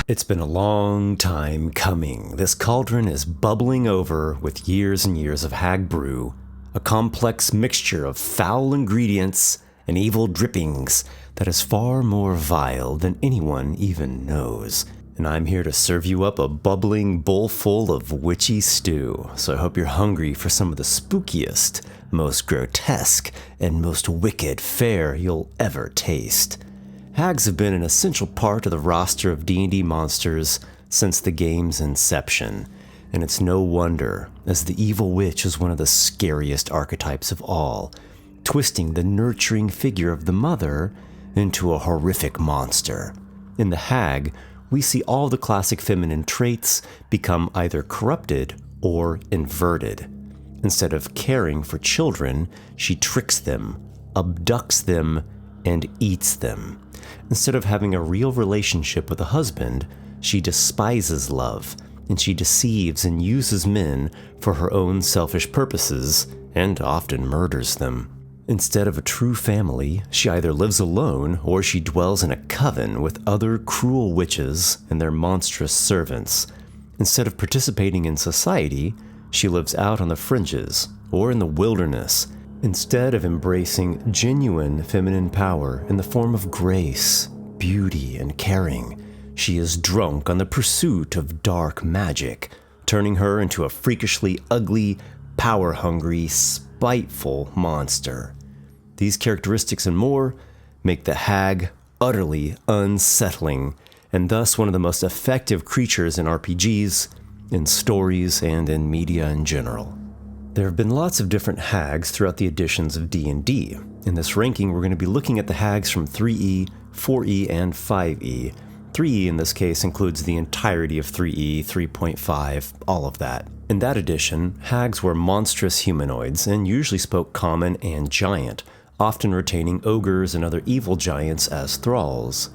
It's been a long time coming. This cauldron is bubbling over with years and years of hag brew, a complex mixture of foul ingredients and evil drippings that is far more vile than anyone even knows. And I'm here to serve you up a bubbling bowl full of witchy stew, so I hope you're hungry for some of the spookiest, most grotesque, and most wicked fare you'll ever taste. Hags have been an essential part of the roster of D&D monsters since the game's inception, and it's no wonder, as the evil witch is one of the scariest archetypes of all, twisting the nurturing figure of the mother into a horrific monster. In the hag, we see all the classic feminine traits become either corrupted or inverted. Instead of caring for children, she tricks them, abducts them, and eats them. Instead of having a real relationship with a husband, she despises love, and she deceives and uses men for her own selfish purposes, and often murders them. Instead of a true family, she either lives alone or she dwells in a coven with other cruel witches and their monstrous servants. Instead of participating in society, she lives out on the fringes or in the wilderness, instead of embracing genuine feminine power in the form of grace, beauty, and caring. She is drunk on the pursuit of dark magic, turning her into a freakishly ugly, power-hungry, spiteful monster. These characteristics and more make the hag utterly unsettling, and thus one of the most effective creatures in RPGs, in stories, and in media in general. There have been lots of different hags throughout the editions of D&D. In this ranking, we're going to be looking at the hags from 3E, 4E, and 5E. 3E in this case includes the entirety of 3E, 3.5, all of that. In that edition, hags were monstrous humanoids and usually spoke common and giant, often retaining ogres and other evil giants as thralls.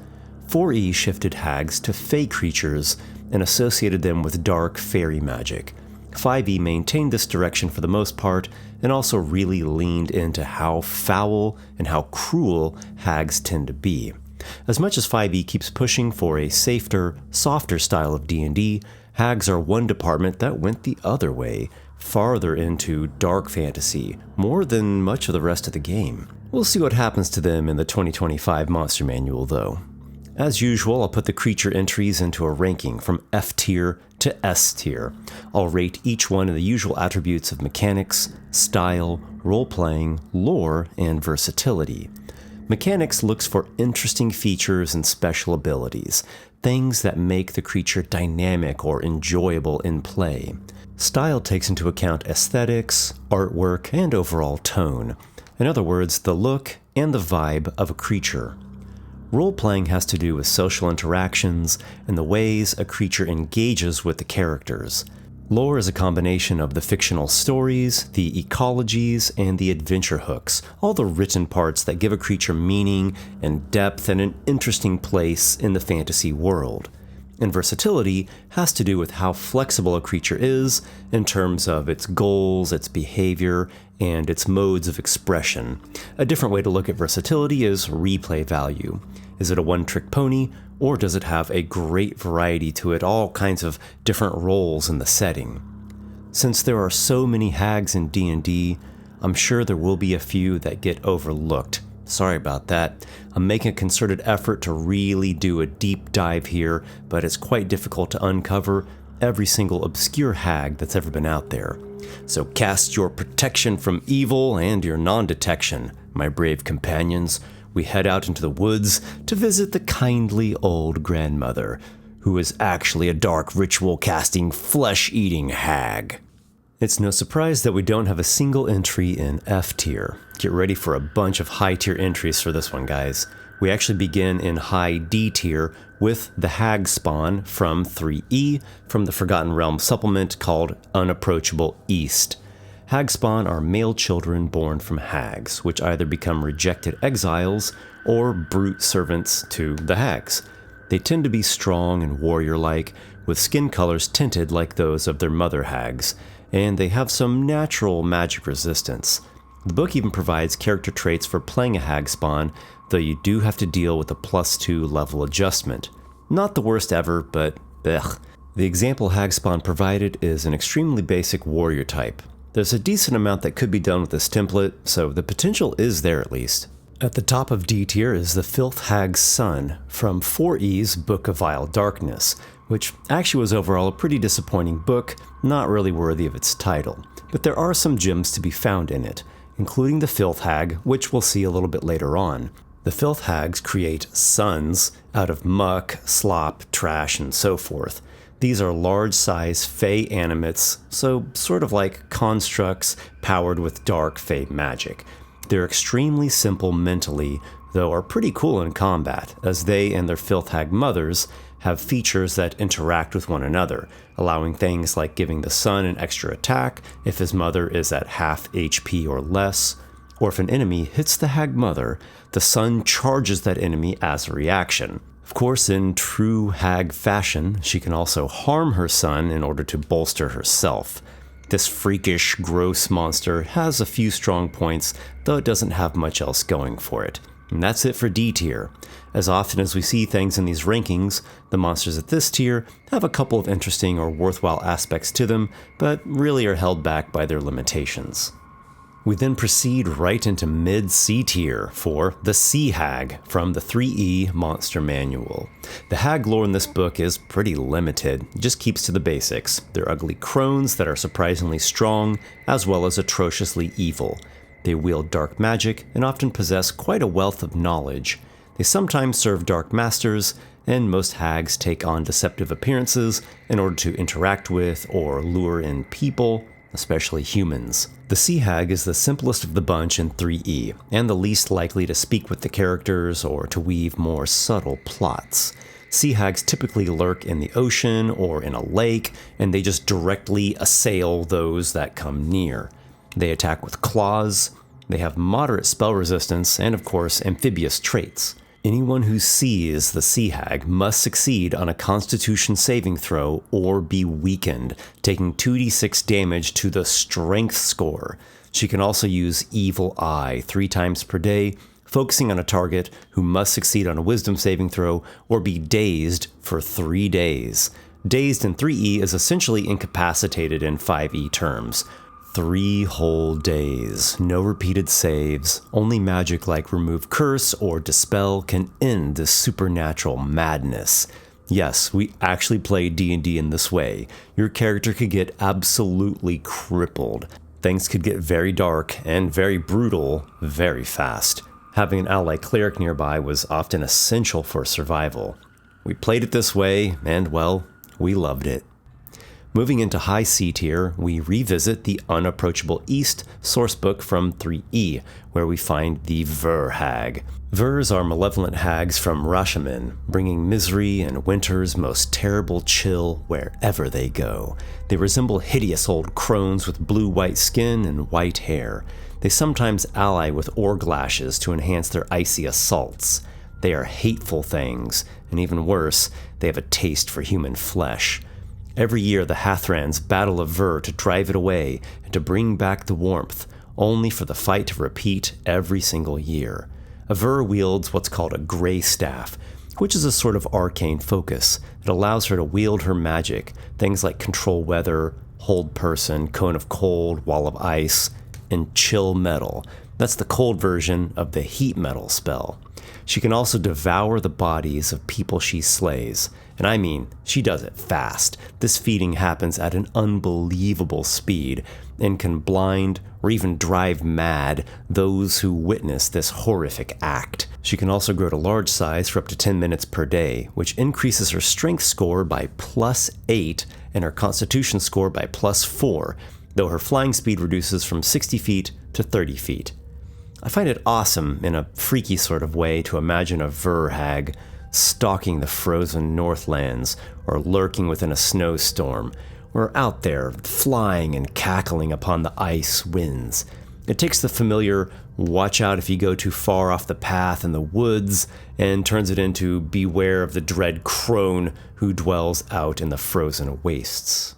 4E shifted hags to fey creatures and associated them with dark fairy magic. 5E maintained this direction for the most part and also really leaned into how foul and how cruel hags tend to be. As much as 5E keeps pushing for a safer, softer style of D&D, hags are one department that went the other way, farther into dark fantasy, more than much of the rest of the game. We'll see what happens to them in the 2025 Monster Manual, though. As usual, I'll put the creature entries into a ranking from F tier to S tier. I'll rate each one in the usual attributes of mechanics, style, role-playing, lore, and versatility. Mechanics looks for interesting features and special abilities, things that make the creature dynamic or enjoyable in play. Style takes into account aesthetics, artwork, and overall tone. In other words, the look and the vibe of a creature. Role-playing has to do with social interactions and the ways a creature engages with the characters. Lore is a combination of the fictional stories, the ecologies, and the adventure hooks, all the written parts that give a creature meaning and depth and an interesting place in the fantasy world. And versatility has to do with how flexible a creature is in terms of its goals, its behavior, and its modes of expression. A different way to look at versatility is replay value. Is it a one-trick pony, or does it have a great variety to it, all kinds of different roles in the setting? Since there are so many hags in D&D, I'm sure there will be a few that get overlooked. Sorry about that. I'm making a concerted effort to really do a deep dive here, but it's quite difficult to uncover every single obscure hag that's ever been out there. So cast your protection from evil and your non-detection, my brave companions. We head out into the woods to visit the kindly old grandmother, who is actually a dark ritual-casting, flesh-eating hag. It's no surprise that we don't have a single entry in F tier. Get ready for a bunch of high tier entries for this one, guys. We actually begin in high D tier with the hag spawn from 3E from the Forgotten Realms supplement called Unapproachable East. Hag spawn are male children born from hags, which either become rejected exiles or brute servants to the hags. They tend to be strong and warrior-like, with skin colors tinted like those of their mother hags, and they have some natural magic resistance. The book even provides character traits for playing a hag spawn, though you do have to deal with a +2 level adjustment. Not the worst ever, but ugh. The example Hagspawn provided is an extremely basic warrior type. There's a decent amount that could be done with this template, so the potential is there at least. At the top of D tier is the Filth Hag's Son from 4E's Book of Vile Darkness, which actually was overall a pretty disappointing book, not really worthy of its title. But there are some gems to be found in it, including the Filth Hag, which we'll see a little bit later on. The Filth Hags create sons out of muck, slop, trash, and so forth. These are large-size fey animates, so sort of like constructs powered with dark fey magic. They're extremely simple mentally, though are pretty cool in combat, as they and their Filth Hag mothers have features that interact with one another, allowing things like giving the son an extra attack if his mother is at half HP or less, or if an enemy hits the Hag mother, the son charges that enemy as a reaction. Of course, in true Hag fashion, she can also harm her son in order to bolster herself. This freakish, gross monster has a few strong points, though it doesn't have much else going for it. And that's it for D tier. As often as we see things in these rankings, the monsters at this tier have a couple of interesting or worthwhile aspects to them, but really are held back by their limitations. We then proceed right into mid-C tier for the Sea Hag from the 3E Monster Manual. The Hag lore in this book is pretty limited, it just keeps to the basics. They're ugly crones that are surprisingly strong, as well as atrociously evil. They wield dark magic and often possess quite a wealth of knowledge. They sometimes serve dark masters, and most hags take on deceptive appearances in order to interact with or lure in people, especially humans. The Sea Hag is the simplest of the bunch in 3E, and the least likely to speak with the characters or to weave more subtle plots. Sea Hags typically lurk in the ocean or in a lake, and they just directly assail those that come near. They attack with claws, they have moderate spell resistance, and of course amphibious traits. Anyone who sees the Sea Hag must succeed on a Constitution saving throw or be weakened, taking 2d6 damage to the Strength score. She can also use Evil Eye 3 times per day, focusing on a target who must succeed on a Wisdom saving throw or be dazed for 3 days. Dazed in 3E is essentially incapacitated in 5E terms. 3 whole days, no repeated saves, only magic like Remove Curse or Dispel can end this supernatural madness. Yes, we actually play D&D in this way. Your character could get absolutely crippled. Things could get very dark and very brutal very fast. Having an ally cleric nearby was often essential for survival. We played it this way, and well, we loved it. Moving into high C tier, we revisit the Unapproachable East sourcebook from 3E, where we find the Ver Hag. Vers are malevolent hags from Rashaman, bringing misery and winter's most terrible chill wherever they go. They resemble hideous old crones with blue-white skin and white hair. They sometimes ally with Orglashes to enhance their icy assaults. They are hateful things, and even worse, they have a taste for human flesh. Every year the Hathrans battle a Ver to drive it away and to bring back the warmth, only for the fight to repeat every single year. A Ver wields what's called a Grey Staff, which is a sort of arcane focus that allows her to wield her magic, things like Control Weather, Hold Person, Cone of Cold, Wall of Ice, and Chill Metal. That's the cold version of the Heat Metal spell. She can also devour the bodies of people she slays. And I mean, she does it fast. This feeding happens at an unbelievable speed and can blind or even drive mad those who witness this horrific act. She can also grow to large size for up to 10 minutes per day, which increases her strength score by +8 and her constitution score by +4, though her flying speed reduces from 60 feet to 30 feet. I find it awesome in a freaky sort of way to imagine a Ver Hag stalking the frozen Northlands, or lurking within a snowstorm, or out there flying and cackling upon the ice winds. It takes the familiar watch out if you go too far off the path in the woods and turns it into beware of the dread crone who dwells out in the frozen wastes.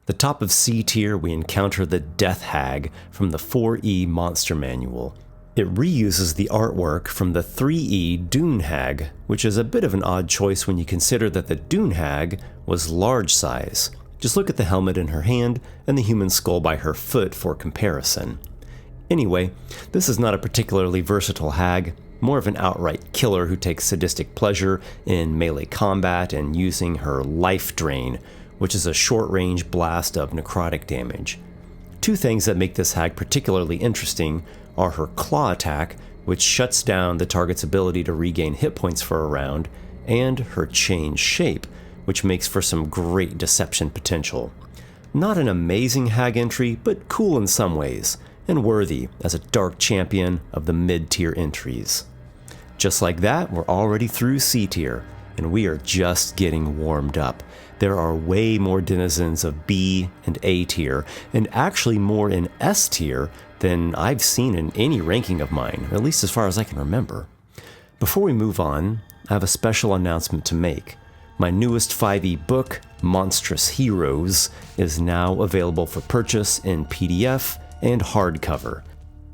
The top of C tier, we encounter the Death Hag from the 4E Monster Manual. It reuses the artwork from the 3E Dune Hag, which is a bit of an odd choice when you consider that the Dune Hag was large size. Just look at the helmet in her hand and the human skull by her foot for comparison. Anyway, this is not a particularly versatile hag, more of an outright killer who takes sadistic pleasure in melee combat and using her Life Drain, which is a short-range blast of necrotic damage. Two things that make this hag particularly interesting are her claw attack, which shuts down the target's ability to regain hit points for a round, and her change shape, which makes for some great deception potential. Not an amazing hag entry, but cool in some ways, and worthy as a dark champion of the mid-tier entries. Just like that, we're already through C tier, and we are just getting warmed up. There are way more denizens of B and A tier, and actually more in S tier than I've seen in any ranking of mine, at least as far as I can remember. Before we move on, I have a special announcement to make. My newest 5e book, Monstrous Heroes, is now available for purchase in PDF and hardcover.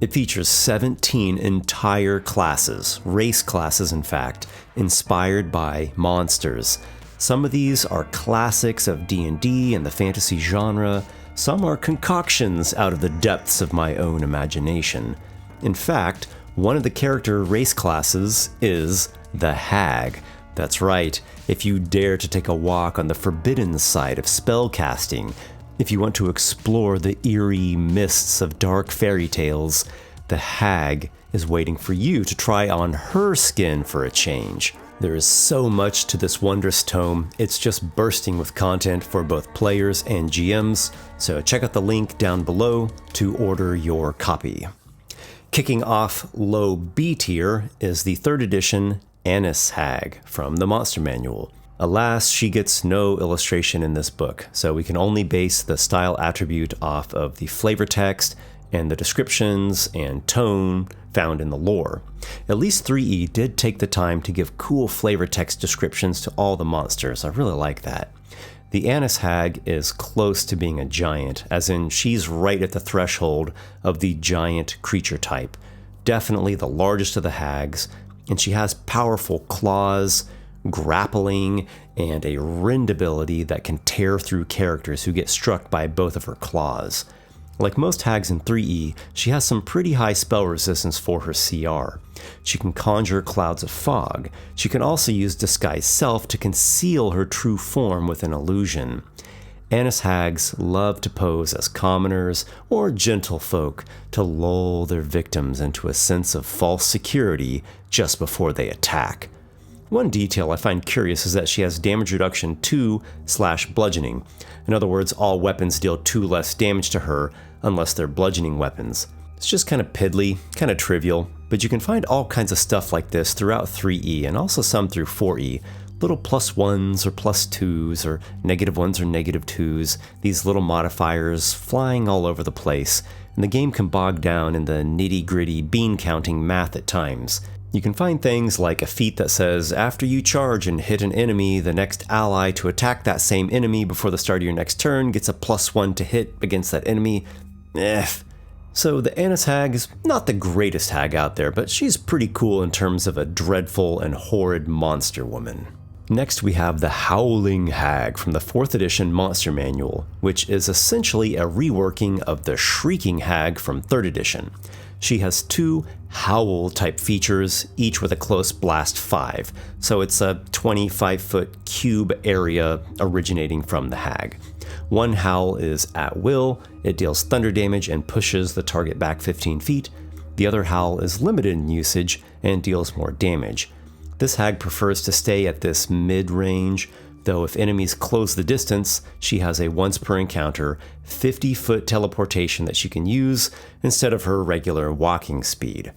It features 17 entire classes, race classes in fact, inspired by monsters. Some of these are classics of D&D and the fantasy genre. Some are concoctions out of the depths of my own imagination. In fact, one of the character race classes is the Hag. That's right, if you dare to take a walk on the forbidden side of spellcasting, if you want to explore the eerie mists of dark fairy tales, the Hag is waiting for you to try on her skin for a change. There is so much to this wondrous tome, it's just bursting with content for both players and GMs, so check out the link down below to order your copy. Kicking off low B tier is the 3rd edition Annis Hag from the Monster Manual. Alas, she gets no illustration in this book, so we can only base the style attribute off of the flavor text and the descriptions and tone found in the lore. At least 3E did take the time to give cool flavor text descriptions to all the monsters. I really like that. The Annis Hag is close to being a giant, as in she's right at the threshold of the giant creature type. Definitely the largest of the hags, and she has powerful claws, grappling, and a rend ability that can tear through characters who get struck by both of her claws. Like most hags in 3E, she has some pretty high spell resistance for her CR. She can conjure clouds of fog. She can also use Disguise Self to conceal her true form with an illusion. Annis hags love to pose as commoners or gentlefolk to lull their victims into a sense of false security just before they attack. One detail I find curious is that she has damage reduction 2/bludgeoning. In other words, all weapons deal 2 less damage to her unless they're bludgeoning weapons. It's just kind of piddly, kind of trivial, but you can find all kinds of stuff like this throughout 3E and also some through 4E. Little +1s or +2s or -1s or -2s, these little modifiers flying all over the place, and the game can bog down in the nitty-gritty bean counting math at times. You can find things like a feat that says, after you charge and hit an enemy, the next ally to attack that same enemy before the start of your next turn gets a +1 to hit against that enemy. So the Annis Hag is not the greatest hag out there, but she's pretty cool in terms of a dreadful and horrid monster woman. Next we have the Howling Hag from the 4th edition Monster Manual, which is essentially a reworking of the Shrieking Hag from 3rd edition. She has 2 howl-type features, each with a close blast 5, so it's a 25-foot cube area originating from the hag. One howl is at will, it deals thunder damage and pushes the target back 15 feet. The other howl is limited in usage and deals more damage. This hag prefers to stay at this mid-range, though if enemies close the distance, she has a once per encounter 50-foot teleportation that she can use instead of her regular walking speed.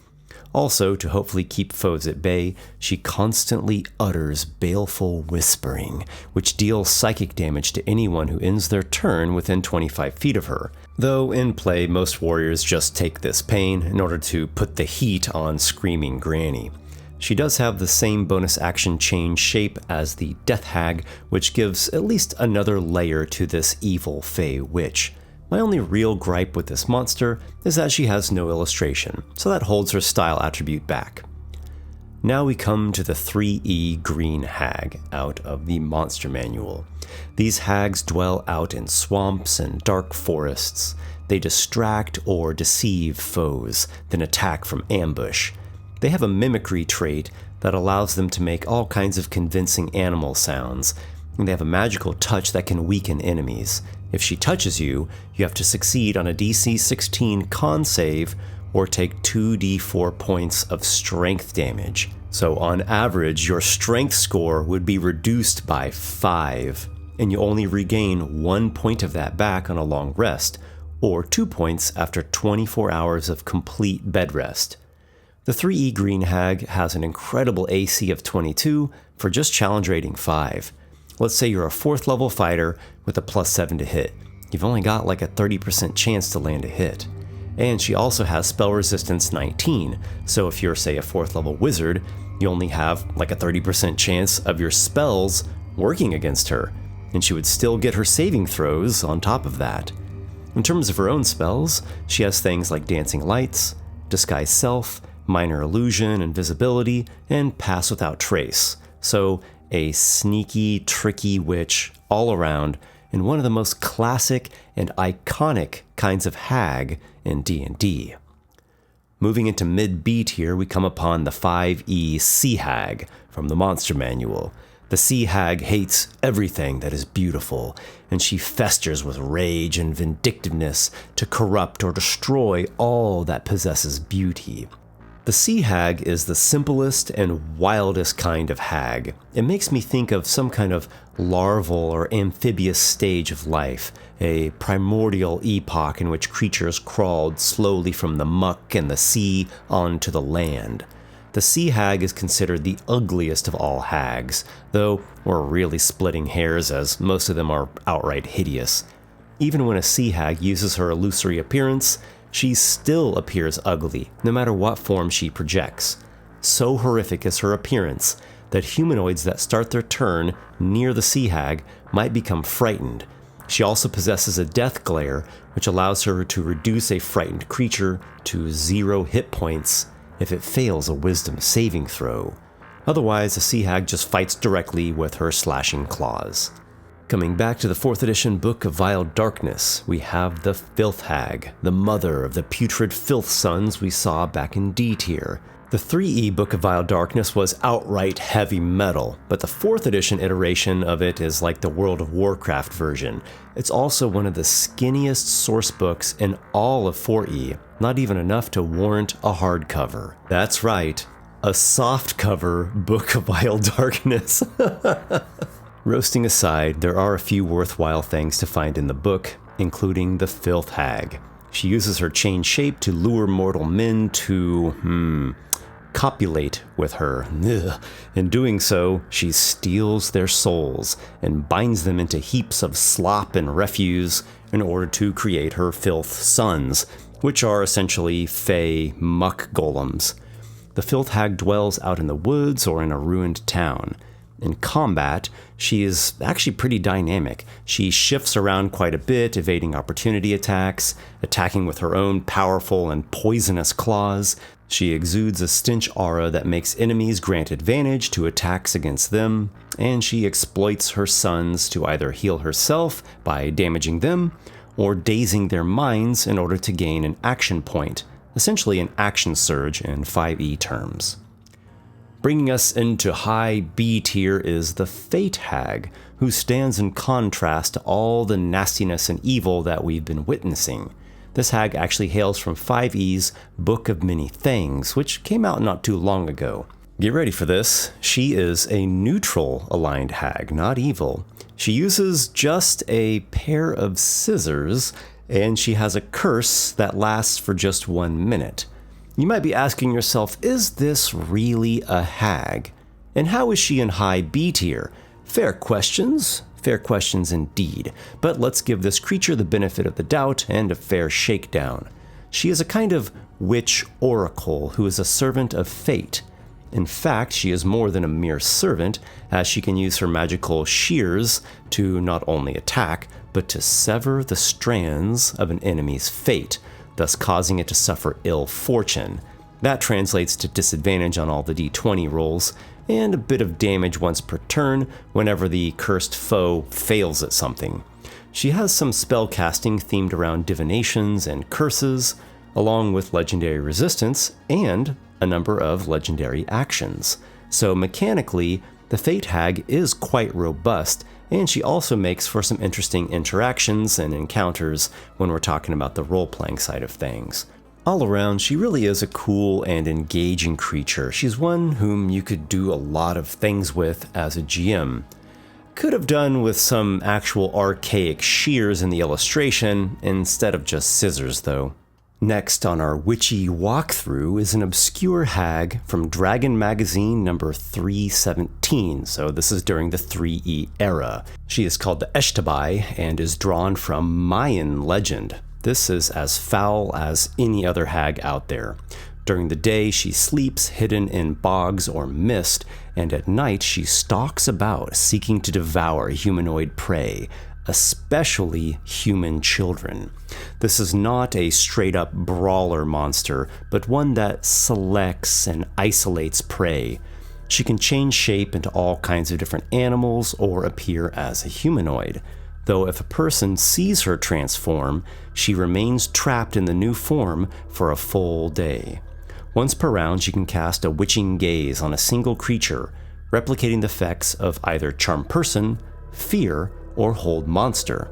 Also, to hopefully keep foes at bay, she constantly utters baleful whispering, which deals psychic damage to anyone who ends their turn within 25 feet of her. Though in play, most warriors just take this pain in order to put the heat on Screaming Granny. She does have the same bonus action change shape as the Death Hag, which gives at least another layer to this evil Fey Witch. My only real gripe with this monster is that she has no illustration, so that holds her style attribute back. Now we come to the 3E green hag out of the monster manual. These hags dwell out in swamps and dark forests. They distract or deceive foes, then attack from ambush. They have a mimicry trait that allows them to make all kinds of convincing animal sounds, and they have a magical touch that can weaken enemies. If she touches you, you have to succeed on a DC 16 con save or take 2d4 points of strength damage. So on average, your strength score would be reduced by 5, and you only regain 1 point of that back on a long rest, or 2 points after 24 hours of complete bed rest. The 3E Green Hag has an incredible AC of 22 for just challenge rating 5. Let's say you're a 4th level fighter with a +7 to hit. You've only got like a 30% chance to land a hit. And she also has spell resistance 19, so if you're, say, a 4th level wizard, you only have like a 30% chance of your spells working against her, and she would still get her saving throws on top of that. In terms of her own spells, she has things like Dancing Lights, Disguise Self, Minor Illusion, Invisibility, and Pass Without Trace. So a sneaky, tricky witch all around, and one of the most classic and iconic kinds of hag in D&D. Moving into mid-B tier, we come upon the 5E Sea Hag from the Monster Manual. The Sea Hag hates everything that is beautiful, and she festers with rage and vindictiveness to corrupt or destroy all that possesses beauty. The Sea Hag is the simplest and wildest kind of hag. It makes me think of some kind of larval or amphibious stage of life, a primordial epoch in which creatures crawled slowly from the muck and the sea onto the land. The Sea Hag is considered the ugliest of all hags, though we're really splitting hairs as most of them are outright hideous. Even when a Sea Hag uses her illusory appearance, she still appears ugly, no matter what form she projects. So horrific is her appearance that humanoids that start their turn near the Sea Hag might become frightened. She also possesses a death glare, which allows her to reduce a frightened creature to 0 hit points if it fails a wisdom saving throw. Otherwise, the Sea Hag just fights directly with her slashing claws. Coming back to the 4th edition Book of Vile Darkness, we have the Filth Hag, the mother of the putrid filth sons we saw back in D tier. The 3E Book of Vile Darkness was outright heavy metal, but the 4th edition iteration of it is like the World of Warcraft version. It's also one of the skinniest source books in all of 4E, not even enough to warrant a hardcover. That's right, a softcover Book of Vile Darkness. Roasting aside, there are a few worthwhile things to find in the book, including the Filth Hag. She uses her chain shape to lure mortal men to, copulate with her. Ugh. In doing so, she steals their souls and binds them into heaps of slop and refuse in order to create her filth sons, which are essentially fey muck golems. The Filth Hag dwells out in the woods or in a ruined town. In combat, she is actually pretty dynamic. She shifts around quite a bit, evading opportunity attacks, attacking with her own powerful and poisonous claws. She exudes a stench aura that makes enemies grant advantage to attacks against them, and she exploits her sons to either heal herself by damaging them, or dazing their minds in order to gain an action point, essentially an action surge in 5e terms. Bringing us into high B tier is the Fate Hag, who stands in contrast to all the nastiness and evil that we've been witnessing. This hag actually hails from 5e's Book of Many Things, which came out not too long ago. Get ready for this. She is a neutral aligned hag, not evil. She uses just a pair of scissors, and she has a curse that lasts for just 1 minute. You might be asking yourself, is this really a hag? And how is she in high B tier? Fair questions indeed, but let's give this creature the benefit of the doubt and a fair shakedown. She is a kind of witch oracle who is a servant of fate. In fact, she is more than a mere servant, as she can use her magical shears to not only attack, but to sever the strands of an enemy's fate, thus causing it to suffer ill fortune. That translates to disadvantage on all the d20 rolls, and a bit of damage once per turn whenever the cursed foe fails at something. She has some spell casting themed around divinations and curses, along with legendary resistance and a number of legendary actions. So mechanically, the Fate Hag is quite robust, and she also makes for some interesting interactions and encounters when we're talking about the role-playing side of things. All around, she really is a cool and engaging creature. She's one whom you could do a lot of things with as a GM. Could have done with some actual archaic shears in the illustration instead of just scissors though. Next on our witchy walkthrough is an obscure hag from Dragon Magazine number 317, so this is during the 3E era. She is called the Eshtabai and is drawn from Mayan legend. This is as foul as any other hag out there. During the day, she sleeps hidden in bogs or mist, and at night she stalks about seeking to devour humanoid prey, especially human children. This is not a straight-up brawler monster, but one that selects and isolates prey. She can change shape into all kinds of different animals or appear as a humanoid, though if a person sees her transform, she remains trapped in the new form for a full day. Once per round, she can cast a witching gaze on a single creature, replicating the effects of either charm person, fear, or hold monster.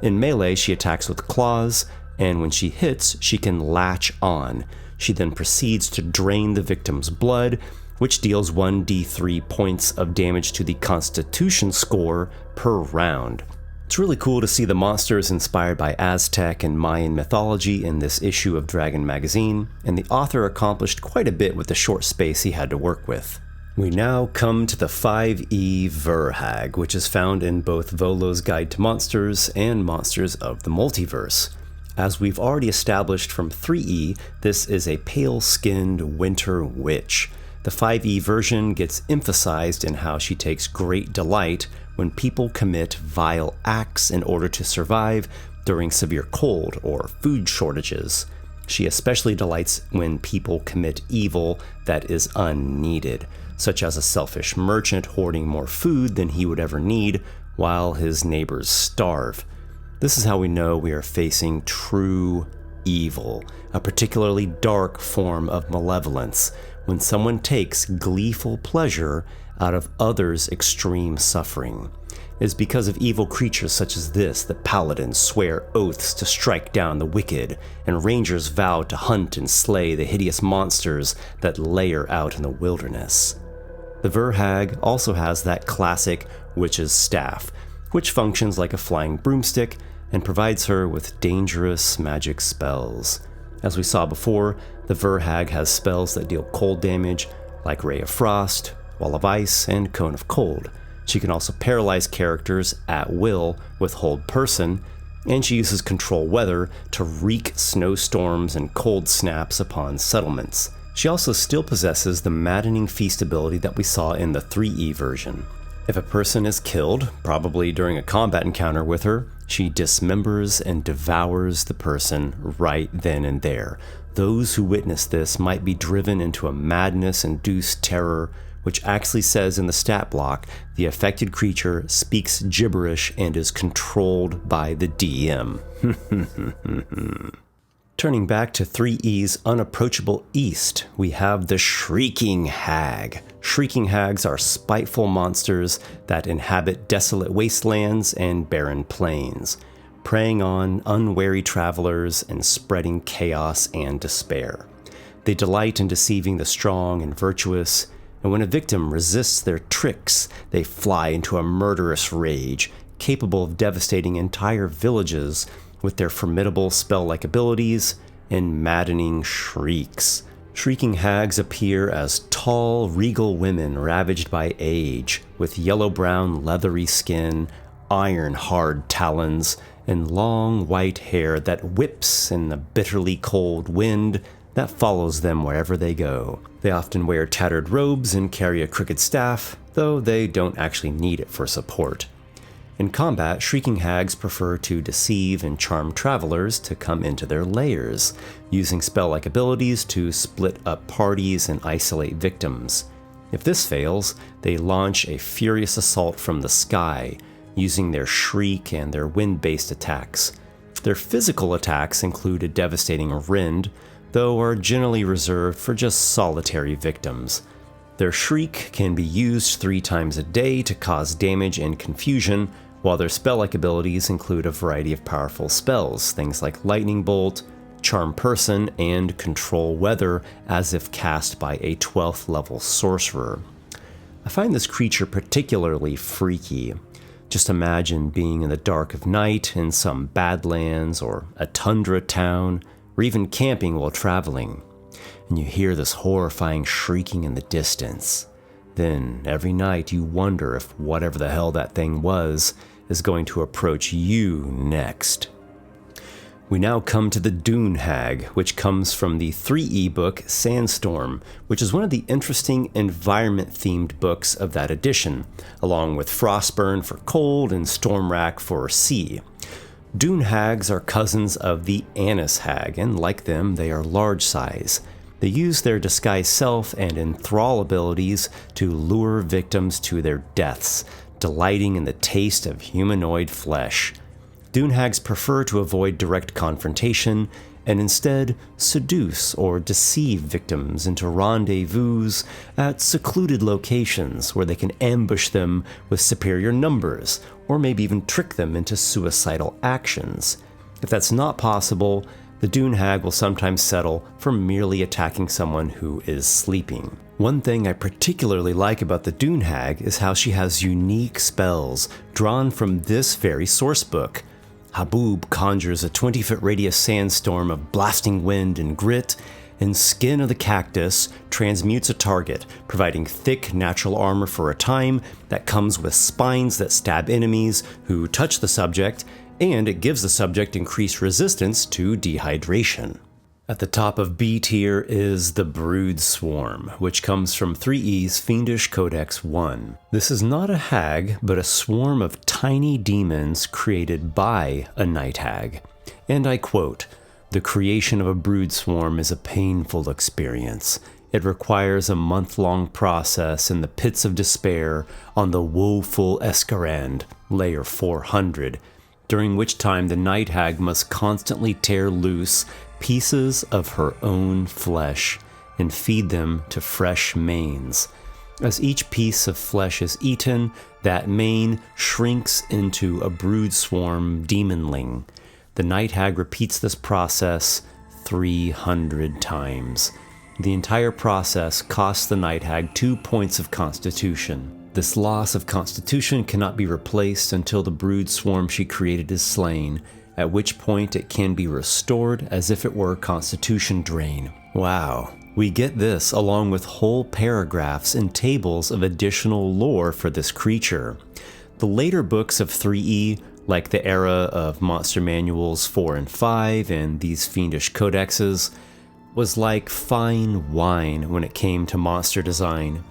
In melee, she attacks with claws, and when she hits, she can latch on. She then proceeds to drain the victim's blood, which deals 1d3 points of damage to the Constitution score per round. It's really cool to see the monsters inspired by Aztec and Mayan mythology in this issue of Dragon Magazine, and the author accomplished quite a bit with the short space he had to work with. We now come to the 5e Verhag, which is found in both Volo's Guide to Monsters and Monsters of the Multiverse. As we've already established from 3e, this is a pale-skinned winter witch. The 5e version gets emphasized in how she takes great delight when people commit vile acts in order to survive during severe cold or food shortages. She especially delights when people commit evil that is unneeded, such as a selfish merchant hoarding more food than he would ever need while his neighbors starve. This is how we know we are facing true evil, a particularly dark form of malevolence, when someone takes gleeful pleasure out of others' extreme suffering. It is because of evil creatures such as this that paladins swear oaths to strike down the wicked, and rangers vow to hunt and slay the hideous monsters that lair out in the wilderness. The Verhag also has that classic witch's staff, which functions like a flying broomstick and provides her with dangerous magic spells. As we saw before, the Verhag has spells that deal cold damage, like Ray of Frost, Wall of Ice, and Cone of Cold. She can also paralyze characters at will with Hold Person, and she uses Control Weather to wreak snowstorms and cold snaps upon settlements. She also still possesses the Maddening Feast ability that we saw in the 3e version. If a person is killed, probably during a combat encounter with her, she dismembers and devours the person right then and there. Those who witness this might be driven into a madness-induced terror, which actually says in the stat block, the affected creature speaks gibberish and is controlled by the DM. Turning back to 3E's unapproachable east, we have the Shrieking Hag. Shrieking Hags are spiteful monsters that inhabit desolate wastelands and barren plains, preying on unwary travelers and spreading chaos and despair. They delight in deceiving the strong and virtuous, and when a victim resists their tricks, they fly into a murderous rage, capable of devastating entire villages with their formidable spell-like abilities and maddening shrieks. Shrieking Hags appear as tall, regal women ravaged by age, with yellow-brown leathery skin, iron-hard talons, and long white hair that whips in the bitterly cold wind that follows them wherever they go. They often wear tattered robes and carry a crooked staff, though they don't actually need it for support. In combat, shrieking hags prefer to deceive and charm travelers to come into their lairs, using spell-like abilities to split up parties and isolate victims. If this fails, they launch a furious assault from the sky, using their shriek and their wind-based attacks. Their physical attacks include a devastating rend, though are generally reserved for just solitary victims. Their shriek can be used 3 times a day to cause damage and confusion, while their spell-like abilities include a variety of powerful spells, things like Lightning Bolt, Charm Person, and Control Weather, as if cast by a 12th level sorcerer. I find this creature particularly freaky. Just imagine being in the dark of night in some Badlands or a tundra town, or even camping while traveling, and you hear this horrifying shrieking in the distance. Then, every night you wonder if whatever the hell that thing was is going to approach you next. We now come to the Dune Hag, which comes from the 3E book Sandstorm, which is one of the interesting environment-themed books of that edition, along with Frostburn for cold and Stormwrack for sea. Dune Hags are cousins of the Annis Hag, and like them, they are large size. They use their disguise self and enthrall abilities to lure victims to their deaths, delighting in the taste of humanoid flesh. Dune Hags prefer to avoid direct confrontation and instead seduce or deceive victims into rendezvous at secluded locations where they can ambush them with superior numbers or maybe even trick them into suicidal actions. If that's not possible, the Dune Hag will sometimes settle for merely attacking someone who is sleeping. One thing I particularly like about the Dune Hag is how she has unique spells drawn from this very sourcebook. Haboob conjures a 20-foot radius sandstorm of blasting wind and grit, and Skin of the Cactus transmutes a target, providing thick natural armor for a time that comes with spines that stab enemies who touch the subject, and it gives the subject increased resistance to dehydration. At the top of B tier is the Brood Swarm, which comes from 3E's Fiendish Codex 1. This is not a hag, but a swarm of tiny demons created by a night hag. And I quote, "The creation of a brood swarm is a painful experience. It requires a month-long process in the pits of despair on the woeful Escarand, layer 400, during which time the night hag must constantly tear loose pieces of her own flesh and feed them to fresh manes. As each piece of flesh is eaten, that mane shrinks into a brood swarm demonling. The night hag repeats this process 300 times. The entire process costs the night hag 2 points of constitution. This loss of constitution cannot be replaced until the brood swarm she created is slain, at which point it can be restored as if it were constitution drain." Wow. We get this along with whole paragraphs and tables of additional lore for this creature. The later books of 3E, like the era of Monster Manuals 4 and 5 and these Fiendish Codexes, was like fine wine when it came to monster design.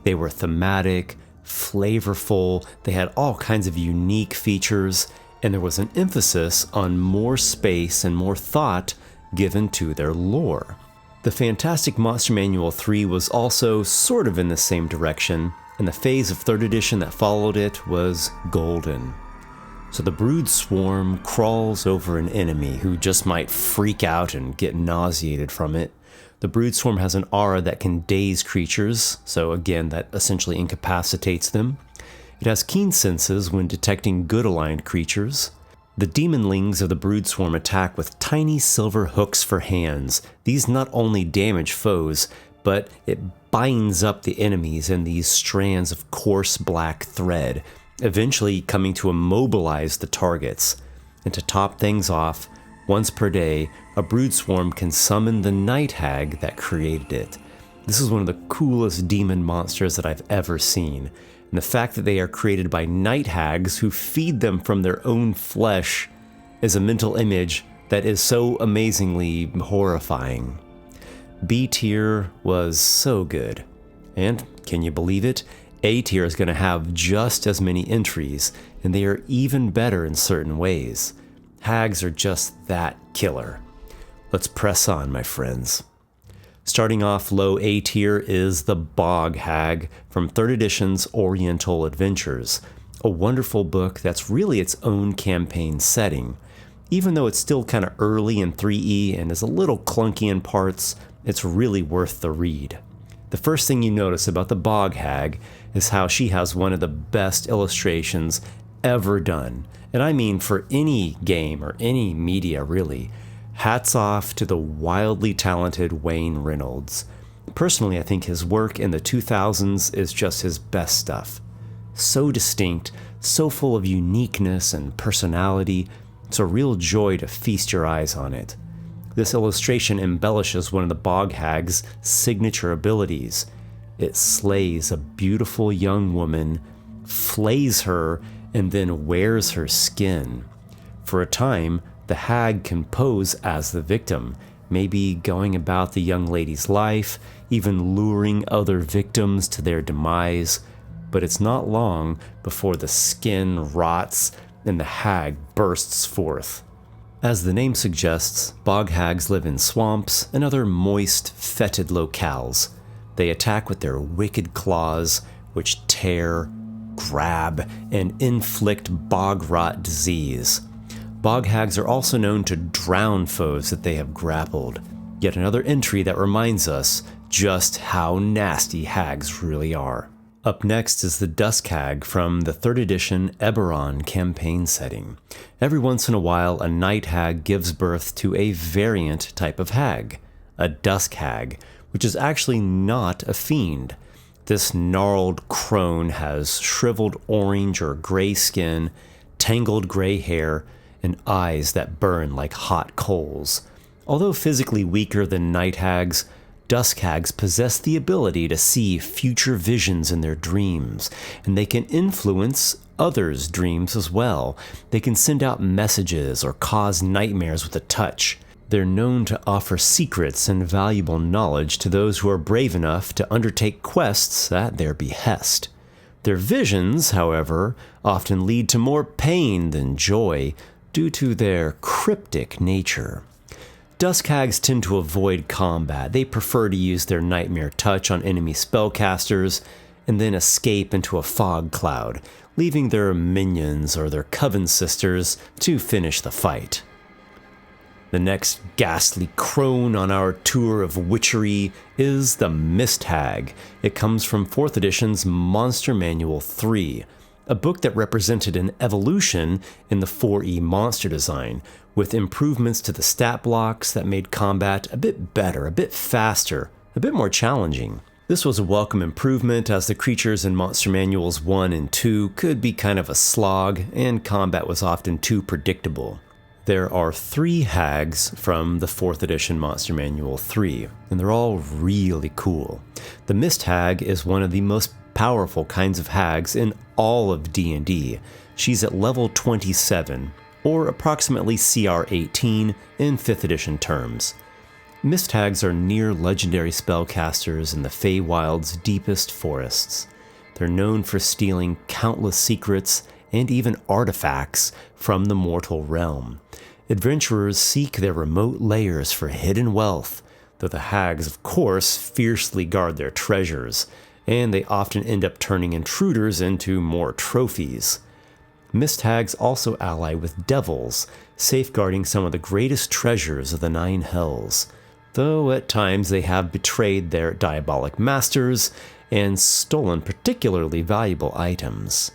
They were thematic, flavorful, they had all kinds of unique features, and there was an emphasis on more space and more thought given to their lore. The Fantastic Monster Manual 3 was also sort of in the same direction, and the phase of 3rd edition that followed it was golden. So the brood swarm crawls over an enemy who just might freak out and get nauseated from it. The brood swarm has an aura that can daze creatures, so again that essentially incapacitates them. It has keen senses when detecting good-aligned creatures. The demonlings of the brood swarm attack with tiny silver hooks for hands. These not only damage foes, but it binds up the enemies in these strands of coarse black thread, eventually coming to immobilize the targets. And to top things off, once per day, a brood swarm can summon the night hag that created it. This is one of the coolest demon monsters that I've ever seen. And the fact that they are created by night hags who feed them from their own flesh is a mental image that is so amazingly horrifying. B tier was so good. And, can you believe it? A tier is going to have just as many entries, and they are even better in certain ways. Hags are just that killer. Let's press on, my friends. Starting off low A tier is the Bog Hag from 3rd edition's Oriental Adventures, a wonderful book that's really its own campaign setting. Even though it's still kind of early in 3E and is a little clunky in parts, it's really worth the read. The first thing you notice about the Bog Hag is how she has one of the best illustrations ever done. And I mean for any game or any media really. Hats off to the wildly talented Wayne Reynolds. Personally, I think his work in the 2000s is just his best stuff. So distinct, so full of uniqueness and personality, it's a real joy to feast your eyes on it. This illustration embellishes one of the Bog Hag's signature abilities. It slays a beautiful young woman, flays her, and then wears her skin. For a time, the hag can pose as the victim, maybe going about the young lady's life, even luring other victims to their demise. But it's not long before the skin rots and the hag bursts forth. As the name suggests, bog hags live in swamps and other moist, fetid locales. They attack with their wicked claws, which tear, grab, and inflict bog rot disease. Bog hags are also known to drown foes that they have grappled. Yet another entry that reminds us just how nasty hags really are. Up next is the Dusk Hag from the 3rd edition Eberron campaign setting. Every once in a while, a night hag gives birth to a variant type of hag, a Dusk Hag, which is actually not a fiend. This gnarled crone has shriveled orange or gray skin, tangled gray hair, and eyes that burn like hot coals. Although physically weaker than night hags, Dusk Hags possess the ability to see future visions in their dreams, and they can influence others' dreams as well. They can send out messages or cause nightmares with a touch. They're known to offer secrets and valuable knowledge to those who are brave enough to undertake quests at their behest. Their visions, however, often lead to more pain than joy due to their cryptic nature. Dusk Hags tend to avoid combat. They prefer to use their nightmare touch on enemy spellcasters and then escape into a fog cloud, leaving their minions or their coven sisters to finish the fight. The next ghastly crone on our tour of witchery is the Mist Hag. It comes from 4th edition's Monster Manual 3, a book that represented an evolution in the 4E monster design, with improvements to the stat blocks that made combat a bit better, a bit faster, a bit more challenging. This was a welcome improvement, as the creatures in Monster Manuals 1 and 2 could be kind of a slog, and combat was often too predictable. There are 3 hags from the 4th edition Monster Manual 3, and they're all really cool. The Mist Hag is one of the most powerful kinds of hags in all of D&D. She's at level 27, or approximately CR 18 in 5th edition terms. Mist Hags are near legendary spellcasters in the Feywild's deepest forests. They're known for stealing countless secrets and even artifacts from the mortal realm. Adventurers seek their remote lairs for hidden wealth, though the hags, of course, fiercely guard their treasures, and they often end up turning intruders into more trophies. Mist Hags also ally with devils, safeguarding some of the greatest treasures of the 9 hells, though at times they have betrayed their diabolic masters and stolen particularly valuable items.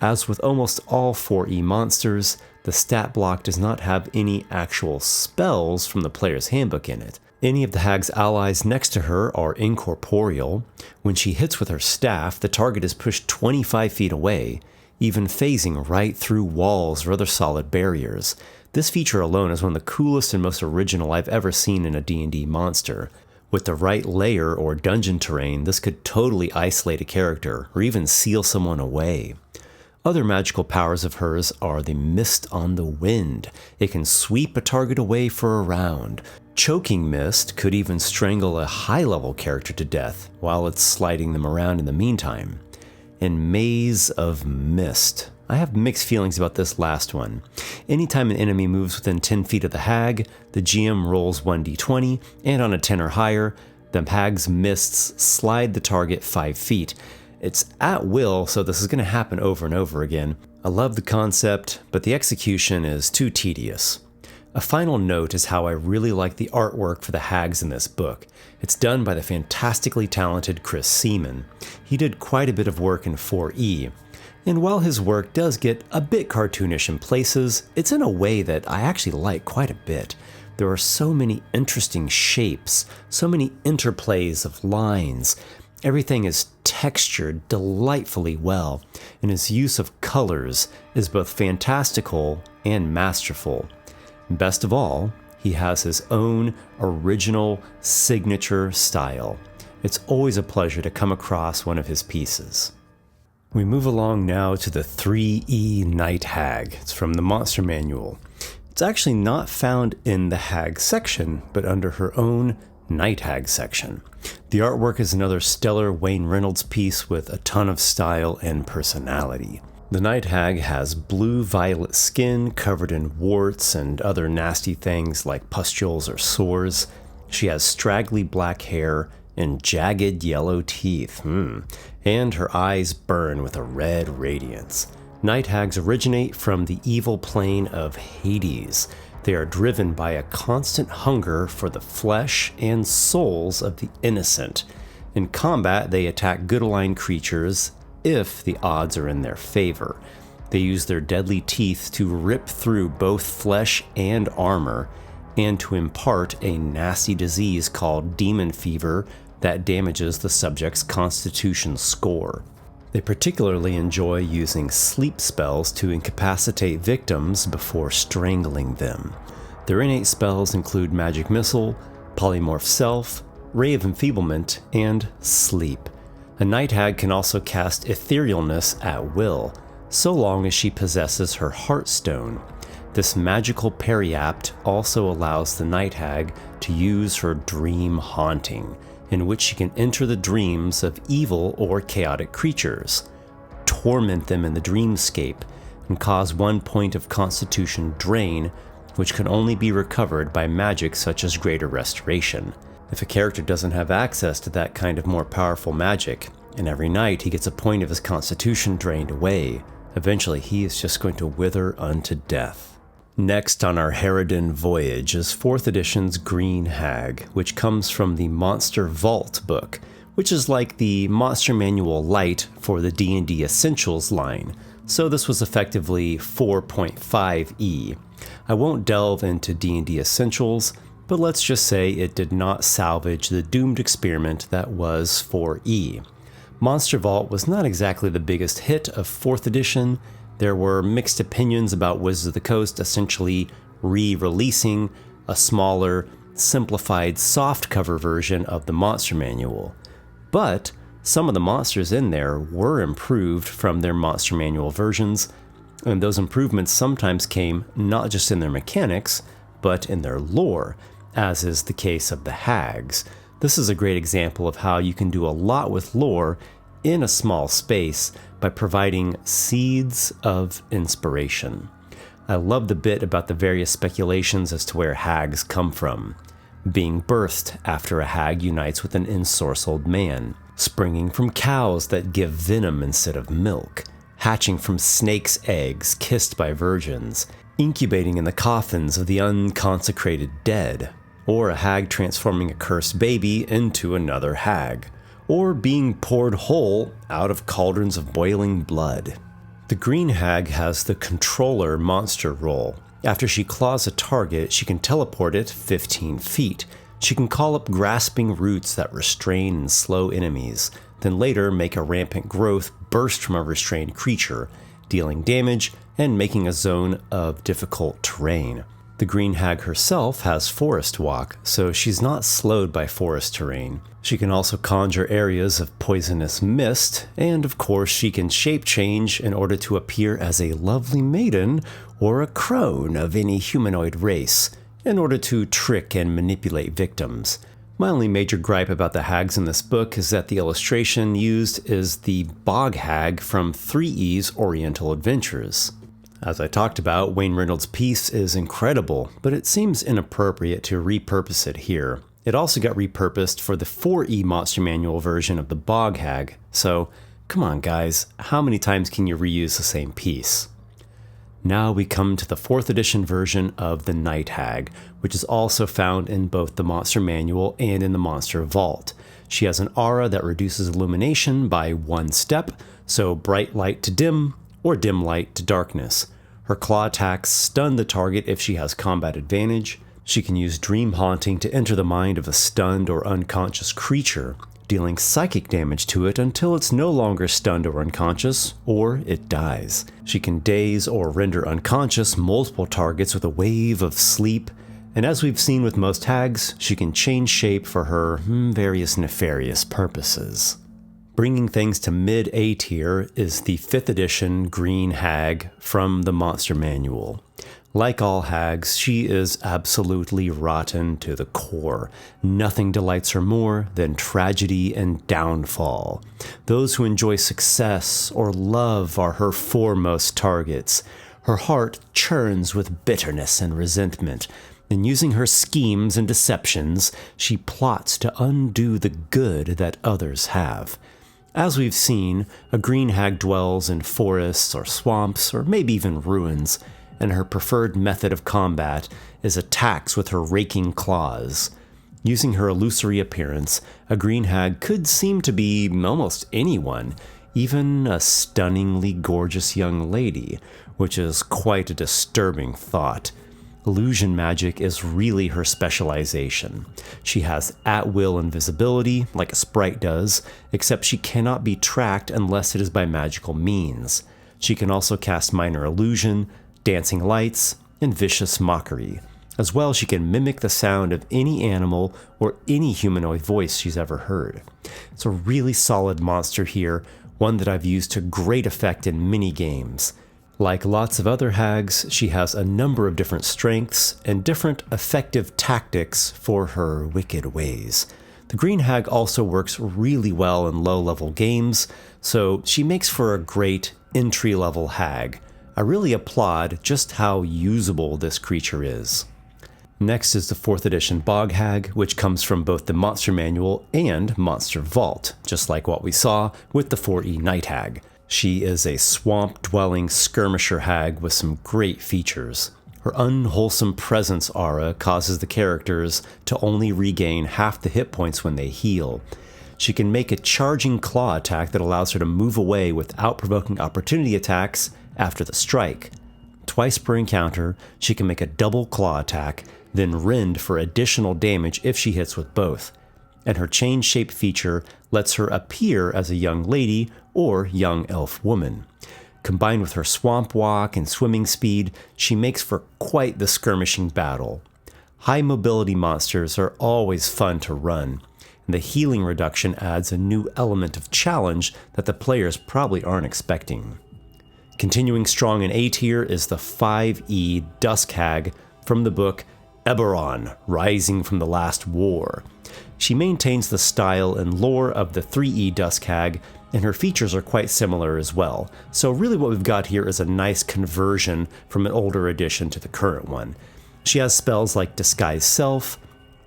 As with almost all 4E monsters, the stat block does not have any actual spells from the player's handbook in it. Any of the hag's allies next to her are incorporeal. When she hits with her staff, the target is pushed 25 feet away, even phasing right through walls or other solid barriers. This feature alone is one of the coolest and most original I've ever seen in a D&D monster. With the right layer or dungeon terrain, this could totally isolate a character, or even seal someone away. Other magical powers of hers are the Mist on the Wind. It can sweep a target away for a round. Choking Mist could even strangle a high-level character to death while it's sliding them around in the meantime. and Maze of Mist. I have mixed feelings about this last one. Anytime an enemy moves within 10 feet of the hag, the GM rolls 1d20, and on a 10 or higher, the hag's mists slide the target 5 feet. It's at will, so this is going to happen over and over again. I love the concept, but the execution is too tedious. A final note is how I really like the artwork for the hags in this book. It's done by the fantastically talented Chris Seaman. He did quite a bit of work in 4E. And while his work does get a bit cartoonish in places, it's in a way that I actually like quite a bit. There are so many interesting shapes, so many interplays of lines. Everything is textured delightfully well, and his use of colors is both fantastical and masterful. Best of all, he has his own original signature style. It's always a pleasure to come across one of his pieces. We move along now to the 3E Night Hag. It's from the Monster Manual. It's actually not found in the Hag section, but under her own Night Hag section. The artwork is another stellar Wayne Reynolds piece with a ton of style and personality. The Night Hag has blue-violet skin covered in warts and other nasty things like pustules or sores. She has straggly black hair and jagged yellow teeth, and her eyes burn with a red radiance. Night hags originate from the evil plane of Hades. They are driven by a constant hunger for the flesh and souls of the innocent. In combat, they attack good-aligned creatures if the odds are in their favor. They use their deadly teeth to rip through both flesh and armor, and to impart a nasty disease called demon fever that damages the subject's constitution score. They particularly enjoy using sleep spells to incapacitate victims before strangling them. Their innate spells include Magic Missile, Polymorph Self, Ray of Enfeeblement, and Sleep. A Night Hag can also cast Etherealness at will, so long as she possesses her Heartstone. This magical periapt also allows the Night Hag to use her Dream Haunting, in which she can enter the dreams of evil or chaotic creatures, torment them in the dreamscape, and cause 1 point of constitution drain, which can only be recovered by magic such as Greater Restoration. If a character doesn't have access to that kind of more powerful magic, and every night he gets a point of his constitution drained away, eventually he is just going to wither unto death. Next on our Harridan voyage is 4th edition's Green Hag, which comes from the Monster Vault book, which is like the Monster Manual Lite for the D&D Essentials line, so this was effectively 4.5e. I won't delve into D&D Essentials, but let's just say it did not salvage the doomed experiment that was 4e. Monster Vault was not exactly the biggest hit of 4th edition. There were mixed opinions about Wizards of the Coast essentially re-releasing a smaller, simplified softcover version of the Monster Manual. But some of the monsters in there were improved from their Monster Manual versions, and those improvements sometimes came not just in their mechanics, but in their lore, as is the case of the Hags. This is a great example of how you can do a lot with lore in a small space by providing seeds of inspiration. I love the bit about the various speculations as to where hags come from. Being birthed after a hag unites with an ensorcelled man, springing from cows that give venom instead of milk, hatching from snakes' eggs kissed by virgins, incubating in the coffins of the unconsecrated dead, or a hag transforming a cursed baby into another hag, or being poured whole out of cauldrons of boiling blood. The Green Hag has the Controller monster role. After she claws a target, she can teleport it 15 feet. She can call up grasping roots that restrain and slow enemies, then later make a rampant growth burst from a restrained creature, dealing damage and making a zone of difficult terrain. The Green Hag herself has Forest Walk, so she's not slowed by forest terrain. She can also conjure areas of poisonous mist, and of course she can shape change in order to appear as a lovely maiden or a crone of any humanoid race, in order to trick and manipulate victims. My only major gripe about the hags in this book is that the illustration used is the Bog Hag from 3E's Oriental Adventures. As I talked about, Wayne Reynolds' piece is incredible, but it seems inappropriate to repurpose it here. It also got repurposed for the 4E Monster Manual version of the Bog Hag, so come on guys, how many times can you reuse the same piece? Now we come to the 4th edition version of the Night Hag, which is also found in both the Monster Manual and in the Monster Vault. She has an aura that reduces illumination by 1 step, so bright light to dim, or dim light to darkness. Her claw attacks stun the target if she has combat advantage. She can use Dream Haunting to enter the mind of a stunned or unconscious creature, dealing psychic damage to it until it's no longer stunned or unconscious, or it dies. She can daze or render unconscious multiple targets with a wave of sleep, and as we've seen with most hags, she can change shape for her various nefarious purposes. Bringing things to mid-A tier is the 5th edition Green Hag from the Monster Manual. Like all hags, she is absolutely rotten to the core. Nothing delights her more than tragedy and downfall. Those who enjoy success or love are her foremost targets. Her heart churns with bitterness and resentment, and using her schemes and deceptions, she plots to undo the good that others have. As we've seen, a green hag dwells in forests or swamps, or maybe even ruins, and her preferred method of combat is attacks with her raking claws. Using her illusory appearance, a green hag could seem to be almost anyone, even a stunningly gorgeous young lady, which is quite a disturbing thought. Illusion magic is really her specialization. She has at-will invisibility, like a sprite does, except she cannot be tracked unless it is by magical means. She can also cast minor illusion, dancing lights, and vicious mockery. As well, she can mimic the sound of any animal or any humanoid voice she's ever heard. It's a really solid monster here, one that I've used to great effect in many games. Like lots of other hags, she has a number of different strengths and different effective tactics for her wicked ways. The Green Hag also works really well in low-level games, so she makes for a great entry-level hag. I really applaud just how usable this creature is. Next is the 4th edition Bog Hag, which comes from both the Monster Manual and Monster Vault, just like what we saw with the 4E Night Hag. She is a swamp-dwelling skirmisher hag with some great features. Her unwholesome presence aura causes the characters to only regain half the hit points when they heal. She can make a charging claw attack that allows her to move away without provoking opportunity attacks after the strike. Twice per encounter, she can make a double claw attack, then rend for additional damage if she hits with both. And her change shape feature lets her appear as a young lady or young elf woman. Combined with her swamp walk and swimming speed, she makes for quite the skirmishing battle. High mobility monsters are always fun to run, and the healing reduction adds a new element of challenge that the players probably aren't expecting. Continuing strong in A tier is the 5E Dusk Hag from the book Eberron, Rising from the Last War. She maintains the style and lore of the 3E Dusk Hag, and her features are quite similar as well. So really what we've got here is a nice conversion from an older edition to the current one. She has spells like Disguise Self,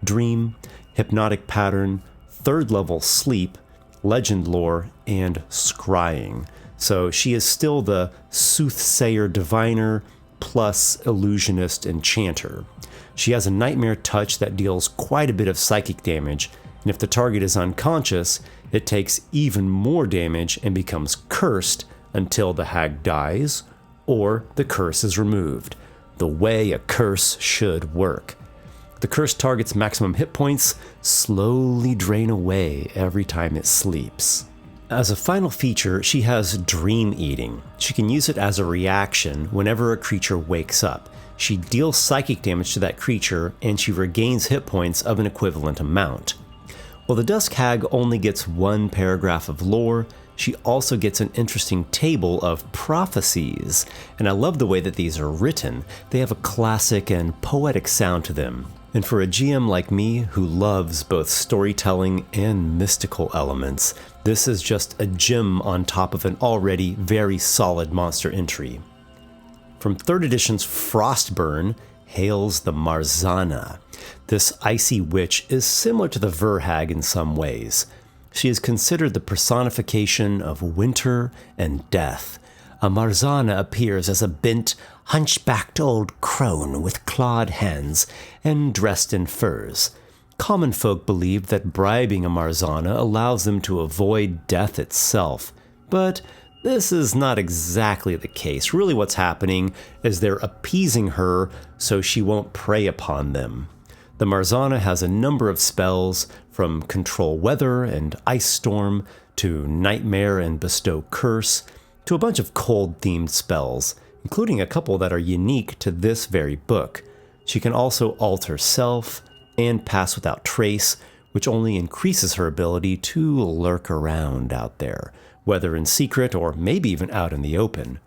Dream, Hypnotic Pattern, 3rd level Sleep, Legend Lore, and Scrying. So she is still the Soothsayer Diviner plus Illusionist Enchanter. She has a Nightmare Touch that deals quite a bit of psychic damage, and if the target is unconscious, it takes even more damage and becomes cursed until the hag dies, or the curse is removed, the way a curse should work. The cursed target's maximum hit points slowly drain away every time it sleeps. As a final feature, she has Dream Eating. She can use it as a reaction whenever a creature wakes up. She deals psychic damage to that creature, and she regains hit points of an equivalent amount. While the Dusk Hag only gets 1 paragraph of lore, she also gets an interesting table of prophecies, and I love the way that these are written. They have a classic and poetic sound to them. And for a GM like me who loves both storytelling and mystical elements, this is just a gem on top of an already very solid monster entry. From 3rd edition's Frostburn hails the Marzana. This icy witch is similar to the Verhag in some ways. She is considered the personification of winter and death. A Marzana appears as a bent, hunchbacked old crone with clawed hands and dressed in furs. Common folk believe that bribing a Marzana allows them to avoid death itself, but this is not exactly the case. Really what's happening is they're appeasing her so she won't prey upon them. The Marzana has a number of spells, from Control Weather and Ice Storm to Nightmare and Bestow Curse, to a bunch of cold-themed spells, including a couple that are unique to this very book. She can also alter self and pass without trace, which only increases her ability to lurk around out there, whether in secret or maybe even out in the open.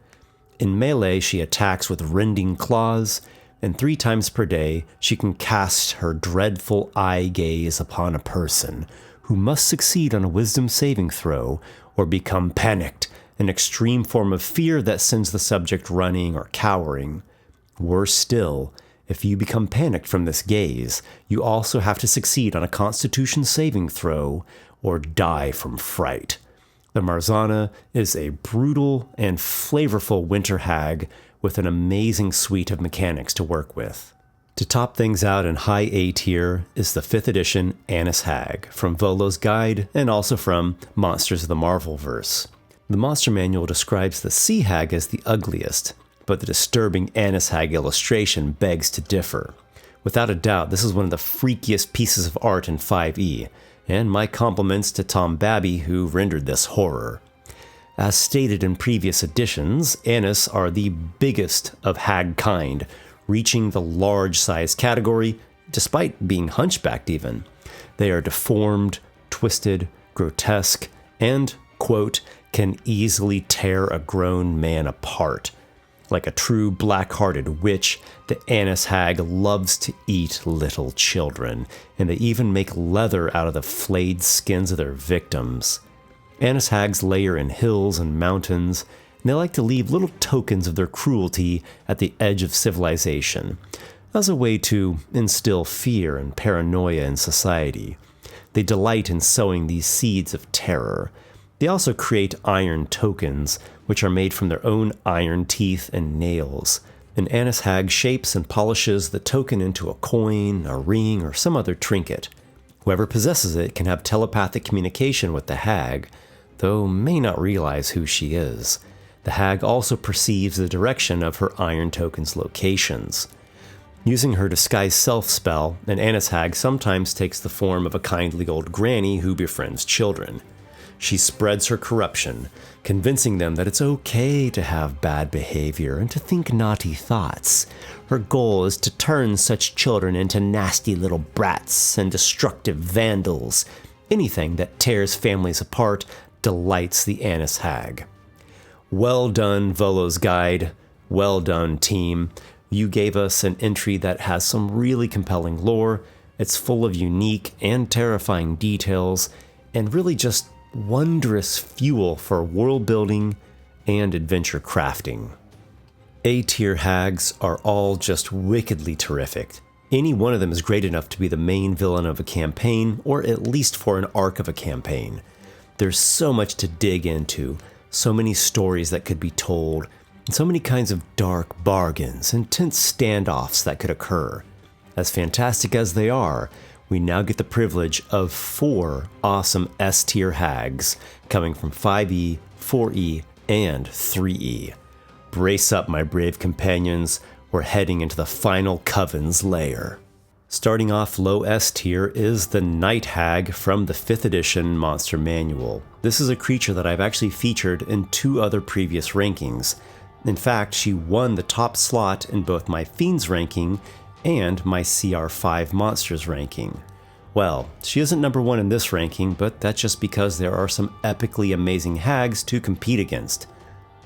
In melee, she attacks with rending claws, and 3 times per day she can cast her dreadful eye gaze upon a person, who must succeed on a wisdom saving throw or become panicked, an extreme form of fear that sends the subject running or cowering. Worse still, if you become panicked from this gaze, you also have to succeed on a Constitution saving throw or die from fright. The Marzana is a brutal and flavorful winter hag with an amazing suite of mechanics to work with. To top things out in high A tier is the 5th edition Annis Hag from Volo's Guide and also from Monsters of the Marvelverse. The monster manual describes the Sea Hag as the ugliest, but the disturbing Annis Hag illustration begs to differ. Without a doubt, this is one of the freakiest pieces of art in 5e, and my compliments to Tom Babby who rendered this horror. As stated in previous editions, Annis are the biggest of hag kind, reaching the large size category despite being hunchbacked even. They are deformed, twisted, grotesque, and, quote, can easily tear a grown man apart. Like a true black-hearted witch, the Annis Hag loves to eat little children, and they even make leather out of the flayed skins of their victims. Annis Hags lair in hills and mountains, and they like to leave little tokens of their cruelty at the edge of civilization, as a way to instill fear and paranoia in society. They delight in sowing these seeds of terror. They also create iron tokens, which are made from their own iron teeth and nails. An Annis Hag shapes and polishes the token into a coin, a ring, or some other trinket. Whoever possesses it can have telepathic communication with the hag, though may not realize who she is. The hag also perceives the direction of her iron token's locations. Using her disguise self spell, an Annis Hag sometimes takes the form of a kindly old granny who befriends children. She spreads her corruption, convincing them that it's okay to have bad behavior and to think naughty thoughts. Her goal is to turn such children into nasty little brats and destructive vandals. Anything that tears families apart delights the Annis Hag. Well done, Volo's Guide. Well done, team. You gave us an entry that has some really compelling lore. It's full of unique and terrifying details, and really just wondrous fuel for world building and adventure crafting. A-tier hags are all just wickedly terrific. Any one of them is great enough to be the main villain of a campaign, or at least for an arc of a campaign. There's so much to dig into, so many stories that could be told, and so many kinds of dark bargains and tense standoffs that could occur. As fantastic as they are, we now get the privilege of 4 awesome S-tier hags coming from 5e, 4e, and 3e. Brace up, my brave companions. We're heading into the final Coven's lair. Starting off low S tier is the Night Hag from the 5th edition Monster Manual. This is a creature that I've actually featured in 2 other previous rankings. In fact, she won the top slot in both my Fiends ranking and my CR5 Monsters ranking. Well, she isn't number 1 in this ranking, but that's just because there are some epically amazing hags to compete against.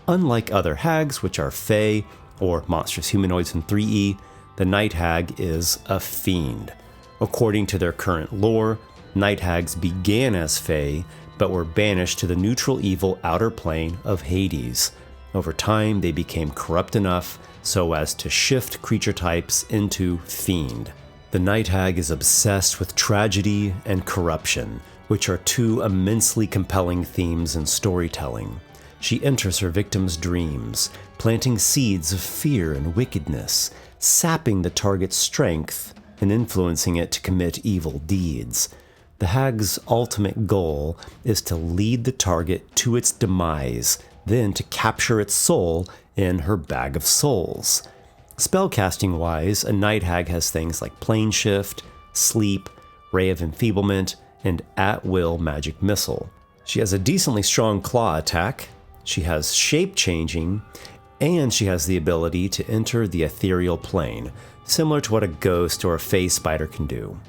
Unlike other hags, which are Fae, or monstrous humanoids in 3e, the Night Hag is a fiend. According to their current lore, Night Hags began as Fae, but were banished to the neutral evil outer plane of Hades. Over time, they became corrupt enough so as to shift creature types into fiend. The Night Hag is obsessed with tragedy and corruption, which are two immensely compelling themes in storytelling. She enters her victims' dreams, planting seeds of fear and wickedness, sapping the target's strength and influencing it to commit evil deeds. The Hag's ultimate goal is to lead the target to its demise, then to capture its soul in her bag of souls. Spellcasting-wise, a Night Hag has things like Plane Shift, Sleep, Ray of Enfeeblement, and At-Will Magic Missile. She has a decently strong claw attack, she has shape changing, and she has the ability to enter the ethereal plane, similar to what a ghost or a Fae spider can do.